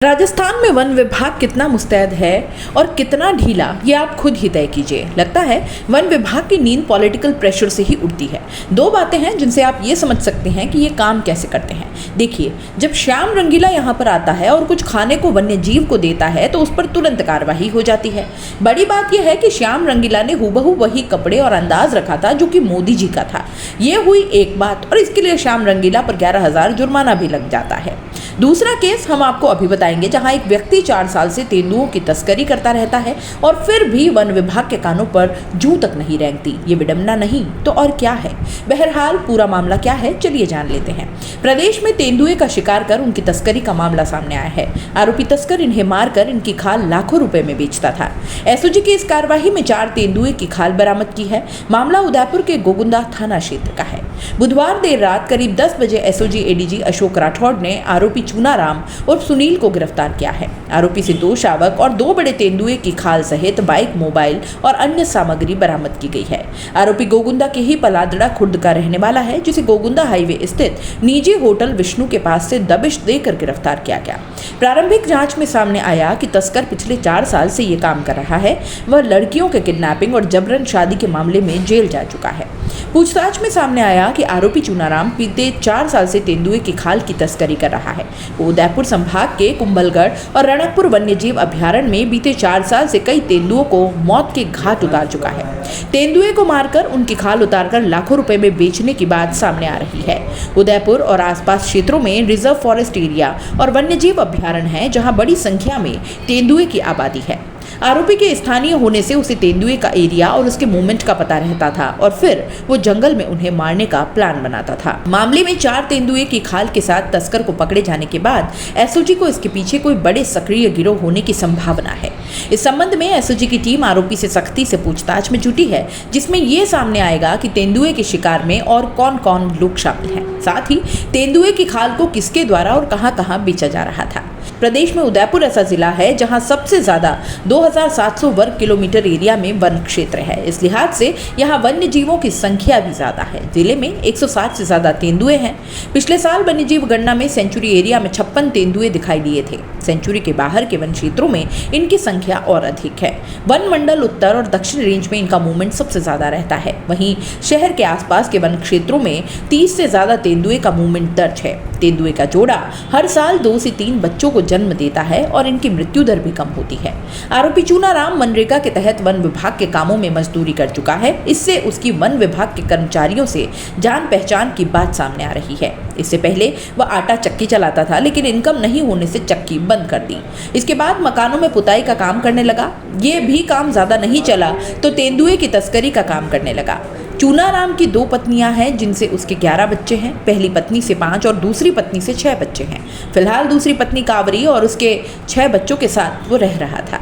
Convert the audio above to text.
राजस्थान में वन विभाग कितना मुस्तैद है और कितना ढीला, ये आप खुद ही तय कीजिए। लगता है वन विभाग की नींद पॉलिटिकल प्रेशर से ही उड़ती है। दो बातें हैं जिनसे आप ये समझ सकते हैं कि ये काम कैसे करते हैं। देखिए, जब श्याम रंगीला यहाँ पर आता है और कुछ खाने को वन्य जीव को देता है तो उस पर तुरंत कार्रवाई हो जाती है। बड़ी बात यह है कि श्याम रंगीला ने हूबहू वही कपड़े और अंदाज रखा था जो कि मोदी जी का था। ये हुई एक बात, और इसके लिए श्याम रंगीला पर 11,000 जुर्माना भी लग जाता है। दूसरा केस हम आपको अभी बताएंगे, जहां एक व्यक्ति 4 साल से तेंदुओं की तस्करी करता रहता है और फिर भी वन विभाग के कानों पर जूं तक नहीं रेंगती। ये विडंबना नहीं तो और क्या है। बहरहाल पूरा मामला क्या है, चलिए जान लेते हैं। प्रदेश में तेंदुए का शिकार कर उनकी तस्करी का मामला सामने आया है। आरोपी तस्कर इन्हें मारकर इनकी खाल लाखों रुपए में बेचता था। एसओजी की इस कार्रवाई में 4 तेंदुए की खाल बरामद की है। मामला उदयपुर के गोगुंदा थाना क्षेत्र का है। बुधवार देर रात करीब 10 बजे एसओजी एडीजी अशोक राठौड़ ने आरोपी चूनाराम और सुनील को गिरफ्तार किया है। आरोपी से 2 शावक और 2 बड़े तेंदुए की खाल सहित बाइक, मोबाइल और अन्य सामग्री बरामद की गई है। आरोपी गोगुंदा के ही पलादड़ा खुर्द का रहने वाला है, जिसे गोगुंदा हाईवे स्थित निजी होटल विष्णु के पास से दबिश देकर गिरफ्तार किया गया। प्रारंभिक जांच में सामने आया कि तस्कर पिछले 4 साल से ये काम कर रहा है। वह लड़कियों के किडनैपिंग और जबरन शादी के मामले में जेल जा चुका है। पूछताछ में सामने आया कि आरोपी चूनाराम बीते 4 साल से तेंदुए की खाल की तस्करी कर रहा है। वो उदयपुर संभाग के कुंभलगढ़ और रणकपुर वन्यजीव अभ्यारण्य में बीते 4 साल से कई तेंदुओं को मौत के घाट उतार चुका है। तेंदुए को मारकर उनकी खाल उतारकर लाखों रुपए में बेचने की बात सामने आ रही है। उदयपुर और आसपास क्षेत्रों में रिजर्व फॉरेस्ट एरिया और वन्यजीव अभ्यारण्य है, जहां बड़ी संख्या में तेंदुए की आबादी है। आरोपी के स्थानीय होने से उसे तेंदुए का एरिया और उसके मूवमेंट का पता रहता था और फिर वो जंगल में उन्हें मारने का प्लान बनाता था। मामले में 4 तेंदुए की खाल के साथ तस्कर को पकड़े जाने के बाद एसओजी को इसके पीछे कोई बड़े सक्रिय गिरोह होने की संभावना है। इस संबंध में एसओजी की टीम आरोपी से सख्ती से पूछताछ में जुटी है, जिसमें ये सामने आएगा कि तेंदुए के शिकार में और कौन कौन लोग शामिल हैं। साथ ही तेंदुए की खाल को किसके द्वारा और कहां बेचा जा रहा था। प्रदेश में उदयपुर ऐसा जिला है जहां सबसे ज्यादा 2700 वर्ग किलोमीटर एरिया में वन क्षेत्र है। इस लिहाज से यहां वन्य जीवों की संख्या भी ज्यादा है। जिले में 160 से ज्यादा तेंदुए हैं। पिछले साल वन्यजीव गणना में सेंचुरी एरिया में 56 तेंदुए दिखाई दिए थे। सेंचुरी के बाहर के वन क्षेत्रों में इनकी संख्या और अधिक है। वन मंडल उत्तर और दक्षिण रेंज में इनका मूवमेंट सबसे ज्यादा रहता है। वहीं शहर के आसपास के वन क्षेत्रों में 30 से ज्यादा तेंदुए का मूवमेंट दर्ज है। तेंदुए का जोड़ा हर साल 2 से 3 बच्चों को जन्म देता है और इनकी मृत्यु दर भी कम होती है। आरोपी चूनाराम मनरेगा के तहत वन विभाग के कामों में मजदूरी कर चुका है। इससे उसकी वन विभाग के कर्मचारियों से जान पहचान की बात सामने आ रही है। इससे पहले वह आटा चक्की चलाता था, लेकिन इनकम नहीं होने से चक्की बंद कर दी। इसके बाद मकानों में पुताई का काम करने लगा। ये भी काम ज्यादा नहीं चला तो तेंदुए की तस्करी का काम करने लगा। चूनाराम की 2 पत्नियां हैं, जिनसे उसके 11 बच्चे हैं। पहली पत्नी से 5 और दूसरी पत्नी से 6 बच्चे हैं। फिलहाल दूसरी पत्नी कावरी और उसके 6 बच्चों के साथ वो रह रहा था।